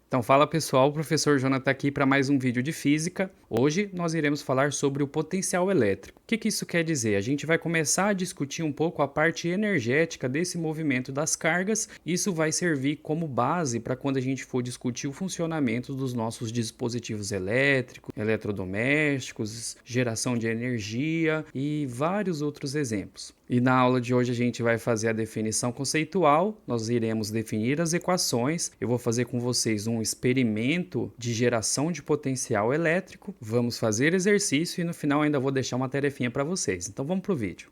Então fala pessoal, o professor Jonathan aqui para mais um vídeo de física. Hoje nós iremos falar sobre o potencial elétrico. O que isso quer dizer? A gente vai começar a discutir um pouco a parte energética desse movimento das cargas. Isso vai servir como base para quando a gente for discutir o funcionamento dos nossos dispositivos elétricos, eletrodomésticos, geração de energia e vários outros exemplos. E na aula de hoje a gente vai fazer a definição conceitual, nós iremos definir as equações, eu vou fazer com vocês um experimento de geração de potencial elétrico, vamos fazer exercício e no final ainda vou deixar uma tarefinha para vocês. Então vamos pro vídeo.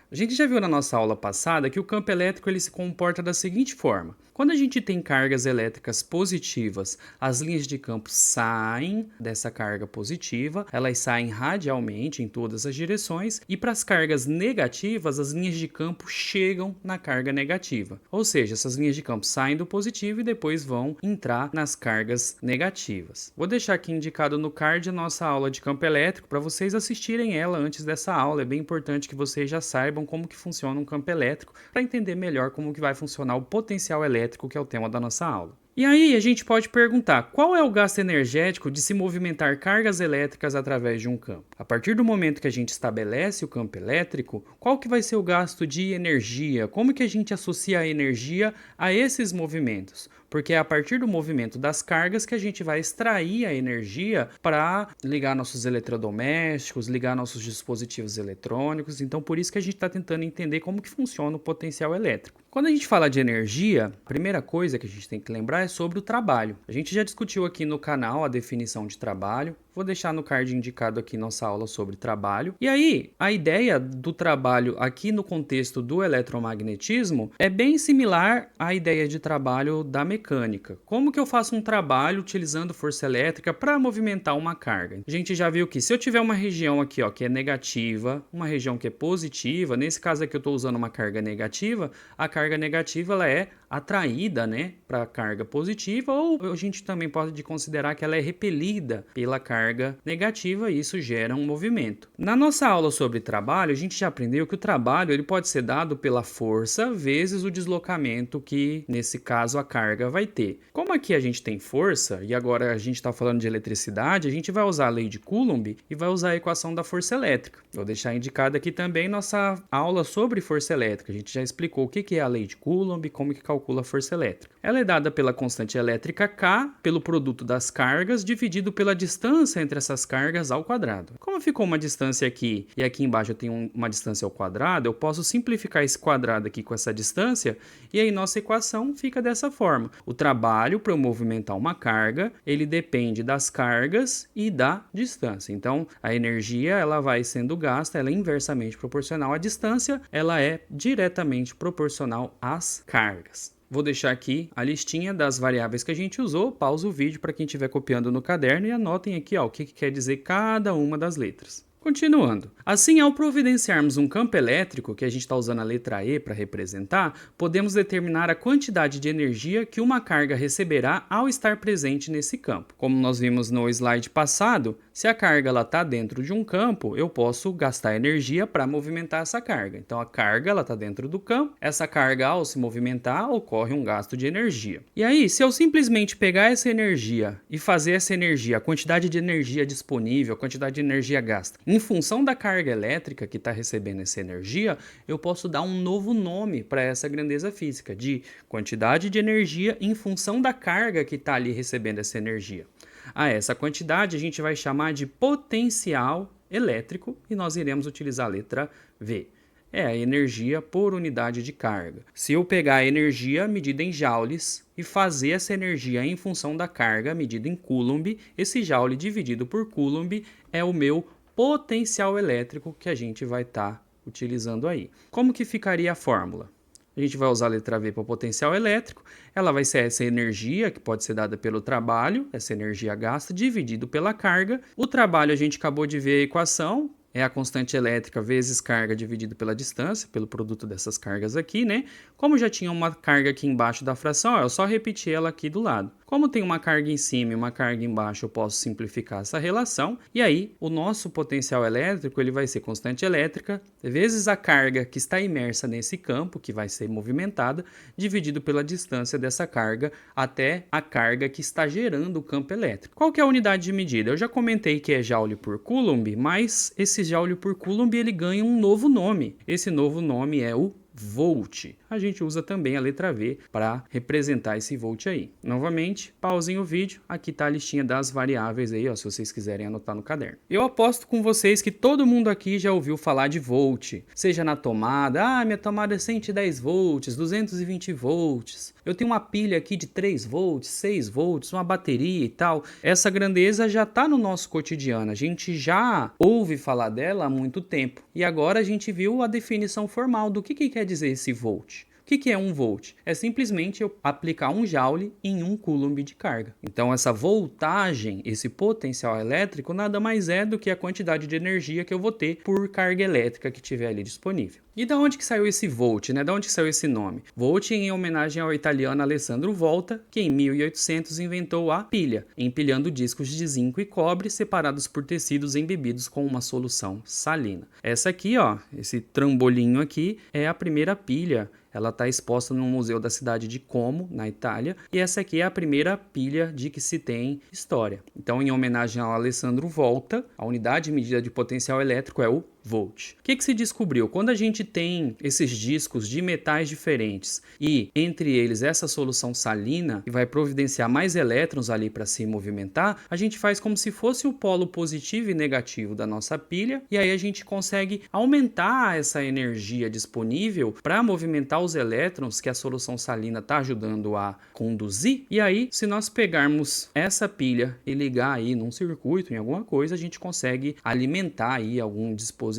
A gente já viu na nossa aula passada que o campo elétrico ele se comporta da seguinte forma. Quando a gente tem cargas elétricas positivas, as linhas de campo saem dessa carga positiva, elas saem radialmente em todas as direções, e para as cargas negativas, as linhas de campo chegam na carga negativa. Ou seja, essas linhas de campo saem do positivo e depois vão entrar nas cargas negativas. Vou deixar aqui indicado no card a nossa aula de campo elétrico para vocês assistirem ela antes dessa aula. É bem importante que vocês já saibam como que funciona um campo elétrico para entender melhor como que vai funcionar o potencial elétrico, que é o tema da nossa aula. E aí a gente pode perguntar, qual é o gasto energético de se movimentar cargas elétricas através de um campo? A partir do momento que a gente estabelece o campo elétrico, qual que vai ser o gasto de energia? Como que a gente associa a energia a esses movimentos? Porque é a partir do movimento das cargas que a gente vai extrair a energia para ligar nossos eletrodomésticos, ligar nossos dispositivos eletrônicos. Então, por isso que a gente está tentando entender como que funciona o potencial elétrico. Quando a gente fala de energia, a primeira coisa que a gente tem que lembrar é sobre o trabalho. A gente já discutiu aqui no canal a definição de trabalho. Vou deixar no card indicado aqui nossa aula sobre trabalho. E aí, a ideia do trabalho aqui no contexto do eletromagnetismo é bem similar à ideia de trabalho da mecânica. Como que eu faço um trabalho utilizando força elétrica para movimentar uma carga? A gente já viu que se eu tiver uma região aqui, ó, que é negativa, uma região que é positiva, nesse caso aqui eu estou usando uma carga negativa, a carga negativa ela é atraída, né, para a carga positiva, ou a gente também pode considerar que ela é repelida pela carga negativa e isso gera um movimento. Na nossa aula sobre trabalho, a gente já aprendeu que o trabalho ele pode ser dado pela força vezes o deslocamento que, nesse caso, a carga vai ter. Como aqui a gente tem força, e agora a gente está falando de eletricidade, a gente vai usar a lei de Coulomb e vai usar a equação da força elétrica. Vou deixar indicado aqui também nossa aula sobre força elétrica. A gente já explicou o que é a lei de Coulomb, como que calcula a força elétrica. Ela é dada pela constante elétrica K, pelo produto das cargas, dividido pela distância entre essas cargas ao quadrado. Como ficou uma distância aqui e aqui embaixo eu tenho uma distância ao quadrado, eu posso simplificar esse quadrado aqui com essa distância e aí nossa equação fica dessa forma. O trabalho para eu movimentar uma carga, ele depende das cargas e da distância. Então, a energia ela vai sendo gasta, ela é inversamente proporcional à distância, ela é diretamente proporcional às cargas. Vou deixar aqui a listinha das variáveis que a gente usou, pausa o vídeo para quem estiver copiando no caderno e anotem aqui ó, o que quer dizer cada uma das letras. Continuando. Assim, ao providenciarmos um campo elétrico, que a gente está usando a letra E para representar, podemos determinar a quantidade de energia que uma carga receberá ao estar presente nesse campo. Como nós vimos no slide passado, se a carga está dentro de um campo, eu posso gastar energia para movimentar essa carga. Então, a carga está dentro do campo, essa carga, ao se movimentar, ocorre um gasto de energia. E aí, se eu simplesmente pegar essa energia e fazer essa energia, a quantidade de energia disponível, a quantidade de energia gasta, em função da carga elétrica que está recebendo essa energia, eu posso dar um novo nome para essa grandeza física, de quantidade de energia em função da carga que está ali recebendo essa energia. A essa quantidade a gente vai chamar de potencial elétrico e nós iremos utilizar a letra V. É a energia por unidade de carga. Se eu pegar a energia medida em joules e fazer essa energia em função da carga medida em Coulomb, esse joule dividido por Coulomb é o meu potencial elétrico que a gente vai estar utilizando aí. Como que ficaria a fórmula? A gente vai usar a letra V para o potencial elétrico, ela vai ser essa energia que pode ser dada pelo trabalho, essa energia gasta, dividido pela carga. O trabalho a gente acabou de ver a equação, é a constante elétrica vezes carga dividido pela distância, pelo produto dessas cargas aqui, né? Como já tinha uma carga aqui embaixo da fração, eu só repeti ela aqui do lado. Como tem uma carga em cima e uma carga embaixo, eu posso simplificar essa relação. E aí, o nosso potencial elétrico ele vai ser constante elétrica vezes a carga que está imersa nesse campo, que vai ser movimentada, dividido pela distância dessa carga até a carga que está gerando o campo elétrico. Qual que é a unidade de medida? Eu já comentei que é Joule por Coulomb, mas esse Joule por Coulomb ele ganha um novo nome. Esse novo nome é o volt. A gente usa também a letra V para representar esse volt aí. Novamente, pausem o vídeo, aqui está a listinha das variáveis aí, ó, se vocês quiserem anotar no caderno. Eu aposto com vocês que todo mundo aqui já ouviu falar de volt, seja na tomada, minha tomada é 110 volts, 220 volts, eu tenho uma pilha aqui de 3 volts, 6 volts, uma bateria e tal. Essa grandeza já está no nosso cotidiano, a gente já ouve falar dela há muito tempo. E agora a gente viu a definição formal do que quer dizer esse volt. O que é 1 volt? É simplesmente eu aplicar 1 joule em 1 coulomb de carga. Então essa voltagem, esse potencial elétrico, nada mais é do que a quantidade de energia que eu vou ter por carga elétrica que tiver ali disponível. E da onde que saiu esse volt, né? Da onde que saiu esse nome? Volt em homenagem ao italiano Alessandro Volta, que em 1800 inventou a pilha, empilhando discos de zinco e cobre separados por tecidos embebidos com uma solução salina. Essa aqui, ó, esse trambolinho aqui é a primeira pilha. Ela está exposta no museu da cidade de Como, na Itália, e essa aqui é a primeira pilha de que se tem história. Então, em homenagem ao Alessandro Volta, a unidade de medida de potencial elétrico é o volt. O que se descobriu? Quando a gente tem esses discos de metais diferentes e entre eles essa solução salina que vai providenciar mais elétrons ali para se movimentar, a gente faz como se fosse o polo positivo e negativo da nossa pilha e aí a gente consegue aumentar essa energia disponível para movimentar os elétrons que a solução salina está ajudando a conduzir. E aí, se nós pegarmos essa pilha e ligar aí num circuito, em alguma coisa, a gente consegue alimentar aí algum dispositivo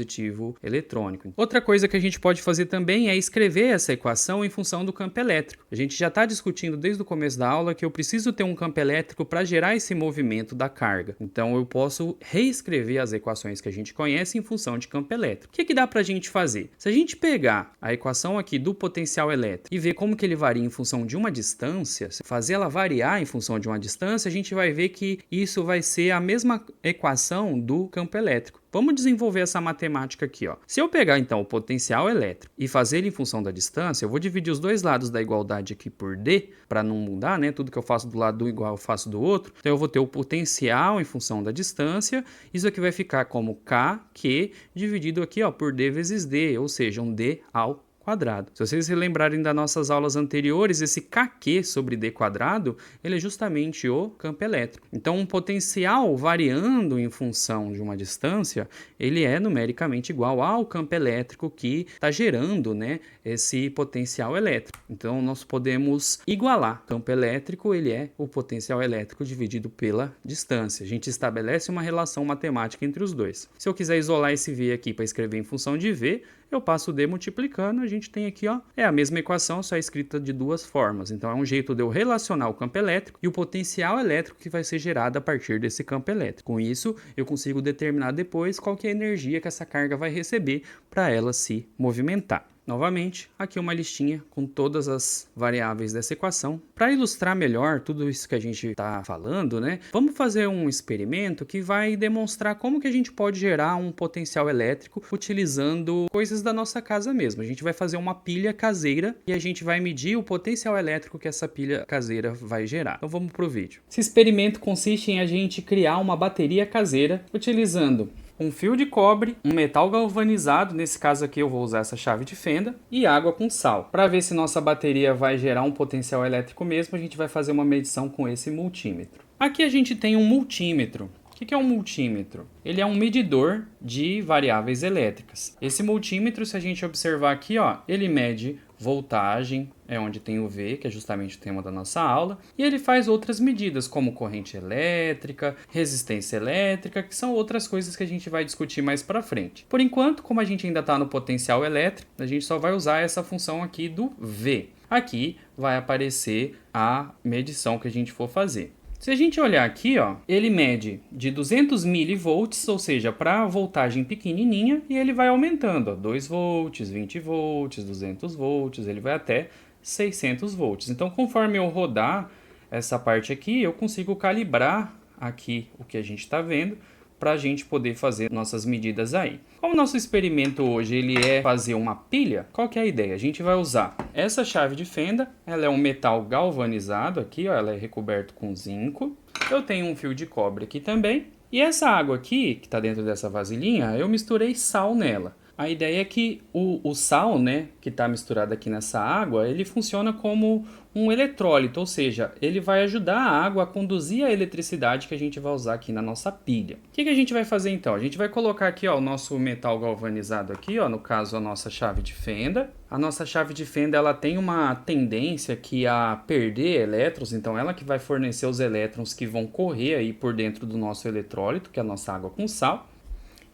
eletrônico. Outra coisa que a gente pode fazer também é escrever essa equação em função do campo elétrico. A gente já está discutindo desde o começo da aula que eu preciso ter um campo elétrico para gerar esse movimento da carga. Então eu posso reescrever as equações que a gente conhece em função de campo elétrico. O que dá para a gente fazer? Se a gente pegar a equação aqui do potencial elétrico e ver como que ele varia em função de uma distância, fazer ela variar em função de uma distância, a gente vai ver que isso vai ser a mesma equação do campo elétrico. Vamos desenvolver essa matemática aqui, ó. Se eu pegar então o potencial elétrico e fazer ele em função da distância, eu vou dividir os dois lados da igualdade aqui por D, para não mudar, né? Tudo que eu faço do lado do igual eu faço do outro. Então eu vou ter o potencial em função da distância. Isso aqui vai ficar como KQ dividido aqui, ó, por D vezes D, ou seja, um D ao quadrado. Se vocês se lembrarem das nossas aulas anteriores, esse kq sobre d quadrado, ele é justamente o campo elétrico. Então, um potencial variando em função de uma distância, ele é numericamente igual ao campo elétrico que está gerando, né, esse potencial elétrico. Então, nós podemos igualar. Campo elétrico, ele é o potencial elétrico dividido pela distância. A gente estabelece uma relação matemática entre os dois. Se eu quiser isolar esse v aqui para escrever em função de v, eu passo o D multiplicando, a gente tem aqui, ó, é a mesma equação, só escrita de duas formas. Então é um jeito de eu relacionar o campo elétrico e o potencial elétrico que vai ser gerado a partir desse campo elétrico. Com isso, eu consigo determinar depois qual que é a energia que essa carga vai receber para ela se movimentar. Novamente, aqui uma listinha com todas as variáveis dessa equação. Para ilustrar melhor tudo isso que a gente está falando, né? Vamos fazer um experimento que vai demonstrar como que a gente pode gerar um potencial elétrico utilizando coisas da nossa casa mesmo. A gente vai fazer uma pilha caseira e a gente vai medir o potencial elétrico que essa pilha caseira vai gerar. Então vamos para o vídeo. Esse experimento consiste em a gente criar uma bateria caseira utilizando um fio de cobre, um metal galvanizado, nesse caso aqui eu vou usar essa chave de fenda, e água com sal. Para ver se nossa bateria vai gerar um potencial elétrico mesmo, a gente vai fazer uma medição com esse multímetro. Aqui a gente tem um multímetro. O que é um multímetro? Ele é um medidor de variáveis elétricas. Esse multímetro, se a gente observar aqui, ó, ele mede voltagem, é onde tem o V, que é justamente o tema da nossa aula, e ele faz outras medidas, como corrente elétrica, resistência elétrica, que são outras coisas que a gente vai discutir mais para frente. Por enquanto, como a gente ainda está no potencial elétrico, a gente só vai usar essa função aqui do V. Aqui vai aparecer a medição que a gente for fazer. Se a gente olhar aqui, ó, ele mede de 200 milivolts, ou seja, para voltagem pequenininha, e ele vai aumentando, ó, 2 volts, 20 volts, 200 volts, ele vai até 600 volts. Então, conforme eu rodar essa parte aqui, eu consigo calibrar aqui o que a gente está vendo para a gente poder fazer nossas medidas aí. Como o nosso experimento hoje ele é fazer uma pilha, qual que é a ideia? A gente vai usar essa chave de fenda, ela é um metal galvanizado aqui, ó, ela é recoberto com zinco. Eu tenho um fio de cobre aqui também. E essa água aqui, que está dentro dessa vasilhinha, eu misturei sal nela. A ideia é que o sal, né, que está misturado aqui nessa água, ele funciona como um eletrólito, ou seja, ele vai ajudar a água a conduzir a eletricidade que a gente vai usar aqui na nossa pilha. O que a gente vai fazer então? A gente vai colocar aqui ó, o nosso metal galvanizado aqui, ó, no caso a nossa chave de fenda. A nossa chave de fenda ela tem uma tendência aqui a perder elétrons, então ela que vai fornecer os elétrons que vão correr aí por dentro do nosso eletrólito, que é a nossa água com sal.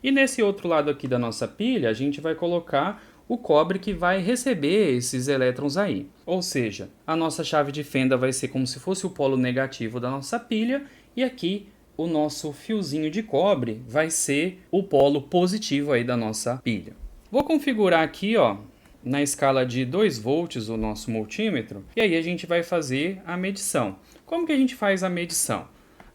E nesse outro lado aqui da nossa pilha, a gente vai colocar o cobre que vai receber esses elétrons aí. Ou seja, a nossa chave de fenda vai ser como se fosse o polo negativo da nossa pilha e aqui o nosso fiozinho de cobre vai ser o polo positivo aí da nossa pilha. Vou configurar aqui, ó, na escala de 2 volts o nosso multímetro e aí a gente vai fazer a medição. Como que a gente faz a medição?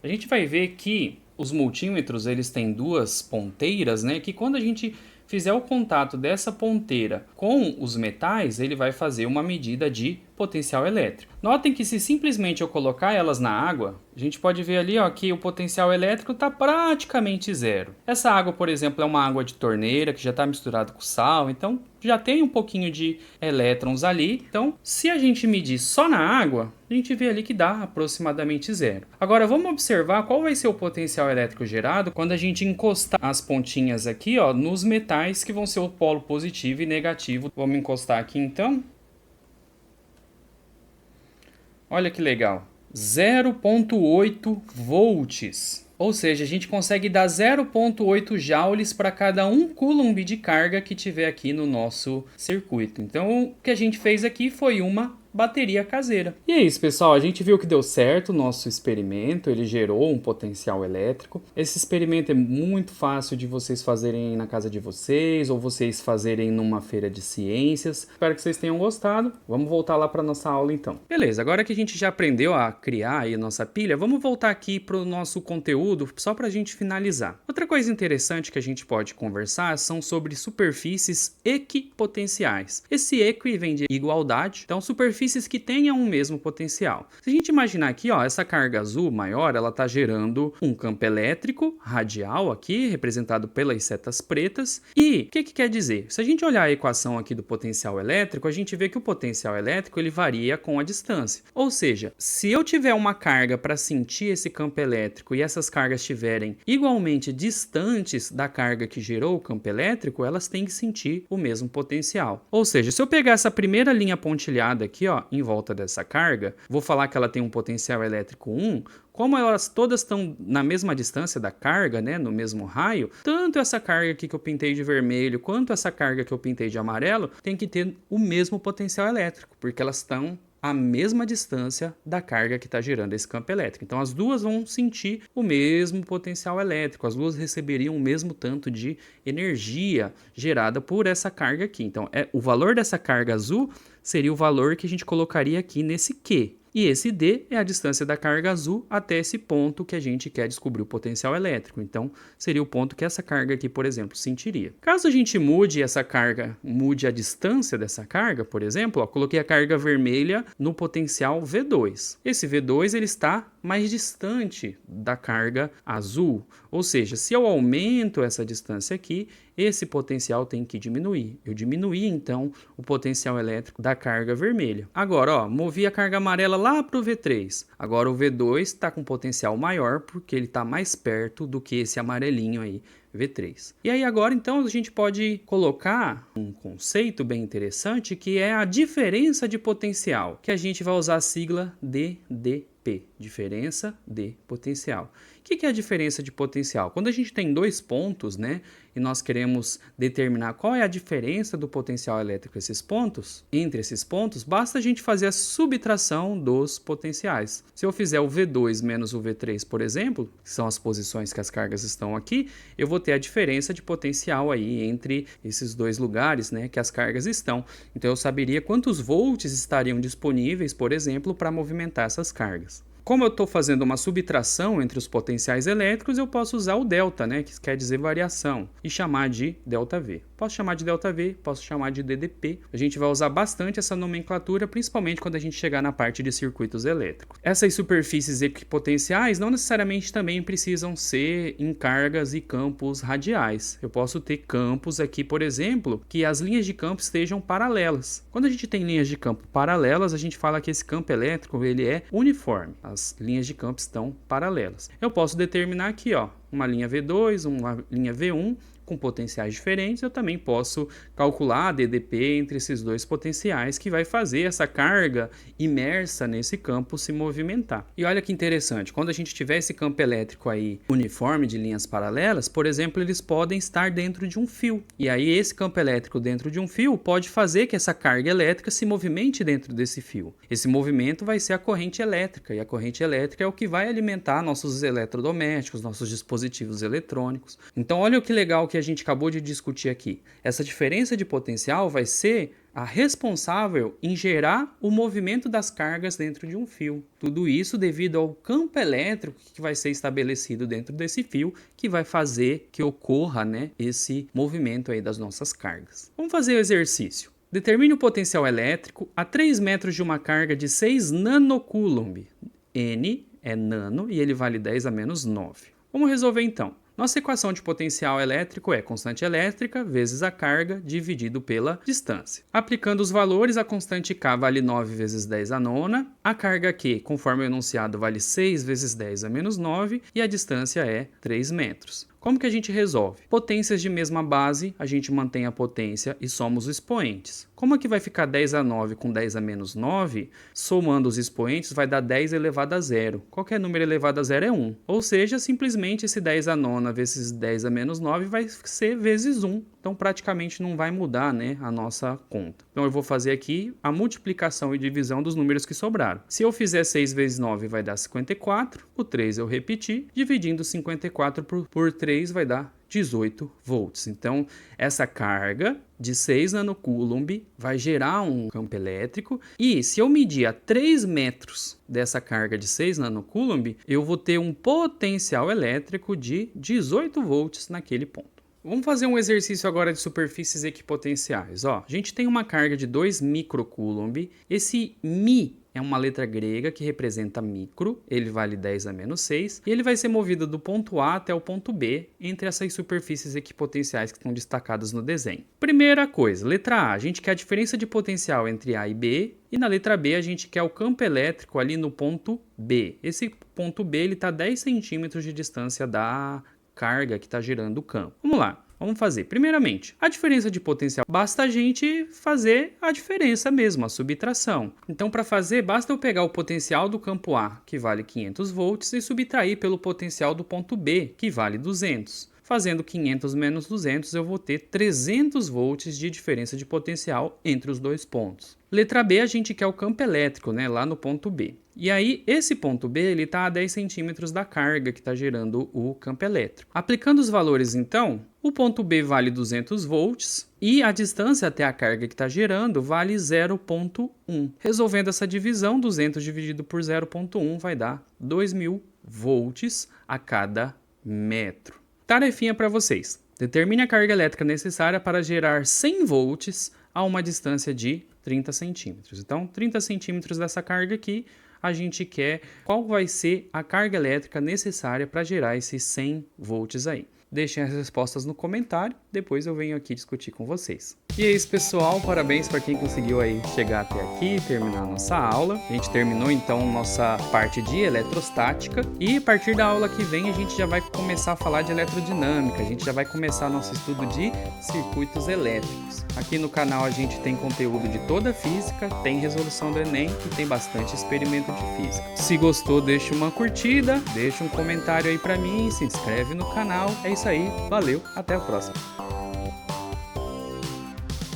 A gente vai ver que os multímetros eles têm duas ponteiras, né? Que quando a gente fizer o contato dessa ponteira com os metais, ele vai fazer uma medida de potencial elétrico. Notem que se simplesmente eu colocar elas na água, a gente pode ver ali ó, que o potencial elétrico está praticamente zero. Essa água, por exemplo, é uma água de torneira que já está misturada com sal, então já tem um pouquinho de elétrons ali. Então, se a gente medir só na água, a gente vê ali que dá aproximadamente zero. Agora, vamos observar qual vai ser o potencial elétrico gerado quando a gente encostar as pontinhas aqui ó, nos metais que vão ser o polo positivo e negativo. Vamos encostar aqui então. Olha que legal, 0,8 volts. Ou seja, a gente consegue dar 0,8 joules para cada 1 coulomb de carga que tiver aqui no nosso circuito. Então, o que a gente fez aqui foi uma bateria caseira. E é isso, pessoal. A gente viu que deu certo o nosso experimento. Ele gerou um potencial elétrico. Esse experimento é muito fácil de vocês fazerem na casa de vocês ou vocês fazerem numa feira de ciências. Espero que vocês tenham gostado. Vamos voltar lá para nossa aula então. Beleza, agora que a gente já aprendeu a criar aí a nossa pilha, vamos voltar aqui para o nosso conteúdo só para a gente finalizar. Outra coisa interessante que a gente pode conversar são sobre superfícies equipotenciais. Esse equi vem de igualdade, então superfícies que tenham o mesmo potencial. Se a gente imaginar aqui, ó, essa carga azul maior, ela está gerando um campo elétrico radial aqui, representado pelas setas pretas. E o que quer dizer? Se a gente olhar a equação aqui do potencial elétrico, a gente vê que o potencial elétrico ele varia com a distância. Ou seja, se eu tiver uma carga para sentir esse campo elétrico e essas cargas estiverem igualmente distantes da carga que gerou o campo elétrico, elas têm que sentir o mesmo potencial. Ou seja, se eu pegar essa primeira linha pontilhada aqui, ó, em volta dessa carga, vou falar que ela tem um potencial elétrico 1, como elas todas estão na mesma distância da carga, né, no mesmo raio, tanto essa carga aqui que eu pintei de vermelho, quanto essa carga que eu pintei de amarelo, tem que ter o mesmo potencial elétrico, porque elas estão a mesma distância da carga que está gerando esse campo elétrico. Então as duas vão sentir o mesmo potencial elétrico, as duas receberiam o mesmo tanto de energia gerada por essa carga aqui. Então o valor dessa carga azul seria o valor que a gente colocaria aqui nesse Q. E esse D é a distância da carga azul até esse ponto que a gente quer descobrir o potencial elétrico. Então, seria o ponto que essa carga aqui, por exemplo, sentiria. Caso a gente mude essa carga, mude a distância dessa carga, por exemplo, ó, coloquei a carga vermelha no potencial V2. Esse V2 ele está mais distante da carga azul. Ou seja, se eu aumento essa distância aqui, esse potencial tem que diminuir. Eu diminuí, então, o potencial elétrico da carga vermelha. Agora, ó, movi a carga amarela lá para o V3. Agora o V2 está com potencial maior porque ele está mais perto do que esse amarelinho aí, V3. E aí agora, então, a gente pode colocar um conceito bem interessante que é a diferença de potencial, que a gente vai usar a sigla DDP, diferença de potencial. O que é a diferença de potencial? Quando a gente tem dois pontos, né, e nós queremos determinar qual é a diferença do potencial elétrico entre esses pontos, basta a gente fazer a subtração dos potenciais. Se eu fizer o V2 menos o V3, por exemplo, que são as posições que as cargas estão aqui, eu vou ter a diferença de potencial aí entre esses dois lugares, né, que as cargas estão. Então eu saberia quantos volts estariam disponíveis, por exemplo, para movimentar essas cargas. Como eu estou fazendo uma subtração entre os potenciais elétricos, eu posso usar o delta, né, que quer dizer variação, e chamar de ΔV. Posso chamar de ΔV, posso chamar de DDP. A gente vai usar bastante essa nomenclatura, principalmente quando a gente chegar na parte de circuitos elétricos. Essas superfícies equipotenciais não necessariamente também precisam ser em cargas e campos radiais. Eu posso ter campos aqui, por exemplo, que as linhas de campo estejam paralelas. Quando a gente tem linhas de campo paralelas, a gente fala que esse campo elétrico ele é uniforme. As linhas de campo estão paralelas. Eu posso determinar aqui, ó, uma linha V2, uma linha V1, com potenciais diferentes. Eu também posso calcular a DDP entre esses dois potenciais, que vai fazer essa carga imersa nesse campo se movimentar. E olha que interessante, quando a gente tiver esse campo elétrico aí uniforme de linhas paralelas, por exemplo, eles podem estar dentro de um fio. E aí esse campo elétrico dentro de um fio pode fazer que essa carga elétrica se movimente dentro desse fio. Esse movimento vai ser a corrente elétrica, e a corrente elétrica é o que vai alimentar nossos eletrodomésticos, nossos dispositivos eletrônicos. Então olha que legal que a gente acabou de discutir aqui. Essa diferença de potencial vai ser a responsável em gerar o movimento das cargas dentro de um fio. Tudo isso devido ao campo elétrico que vai ser estabelecido dentro desse fio, que vai fazer que ocorra, né, esse movimento aí das nossas cargas. Vamos fazer o exercício. Determine o potencial elétrico a 3 metros de uma carga de 6 nanocoulomb. N é nano e ele vale 10 a menos 9. Vamos resolver então. Nossa equação de potencial elétrico é constante elétrica vezes a carga dividido pela distância. Aplicando os valores, a constante K vale 9 vezes 10 a nona, a carga Q, conforme o enunciado, vale 6 vezes 10 a menos 9 e a distância é 3 metros. Como que a gente resolve? Potências de mesma base, a gente mantém a potência e soma os expoentes. Como é que vai ficar 10 a 9 com 10 a menos 9? Somando os expoentes vai dar 10 elevado a 0. Qualquer número elevado a 0 é 1. Ou seja, simplesmente esse 10 a nona vezes 10 a menos 9 vai ser vezes 1. Então praticamente não vai mudar, né, a nossa conta. Então eu vou fazer aqui a multiplicação e divisão dos números que sobraram. Se eu fizer 6 vezes 9 vai dar 54. O 3 eu repeti. Dividindo 54 por 3 vai dar 18 volts. Então, essa carga de 6 nanocoulomb vai gerar um campo elétrico e se eu medir a 3 metros dessa carga de 6 nanocoulomb, eu vou ter um potencial elétrico de 18 volts naquele ponto. Vamos fazer um exercício agora de superfícies equipotenciais. Ó, a gente tem uma carga de 2 microcoulomb. Esse mi é uma letra grega que representa micro, ele vale 10 a menos 6, e ele vai ser movido do ponto A até o ponto B, entre essas superfícies equipotenciais que estão destacadas no desenho. Primeira coisa, letra A, a gente quer a diferença de potencial entre A e B, e na letra B a gente quer o campo elétrico ali no ponto B. Esse ponto B está a 10 centímetros de distância da carga que está gerando o campo. Vamos lá. Vamos fazer. Primeiramente, a diferença de potencial. Basta a gente fazer a diferença mesmo, a subtração. Então, para fazer, basta eu pegar o potencial do campo A, que vale 500 volts, e subtrair pelo potencial do ponto B, que vale 200. Fazendo 500 menos 200, eu vou ter 300 volts de diferença de potencial entre os dois pontos. Letra B, a gente quer o campo elétrico, né, lá no ponto B. E aí, esse ponto B está a 10 centímetros da carga que está gerando o campo elétrico. Aplicando os valores, então, o ponto B vale 200 volts e a distância até a carga que está gerando vale 0,1. Resolvendo essa divisão, 200 dividido por 0,1 vai dar 2.000 volts a cada metro. Tarefinha para vocês. Determine a carga elétrica necessária para gerar 100 volts a uma distância de 30 centímetros. Então, 30 centímetros dessa carga aqui, a gente quer qual vai ser a carga elétrica necessária para gerar esses 100 volts aí. Deixem as respostas no comentário, depois eu venho aqui discutir com vocês. E é isso, pessoal, parabéns para quem conseguiu aí chegar até aqui, terminar a nossa aula. A gente terminou então nossa parte de eletrostática e a partir da aula que vem a gente já vai começar a falar de eletrodinâmica, a gente já vai começar nosso estudo de circuitos elétricos. Aqui no canal a gente tem conteúdo de toda a física, tem resolução do Enem e tem bastante experimento de física. Se gostou, deixa uma curtida, deixa um comentário aí para mim, se inscreve no canal. É isso aí, valeu, até a próxima.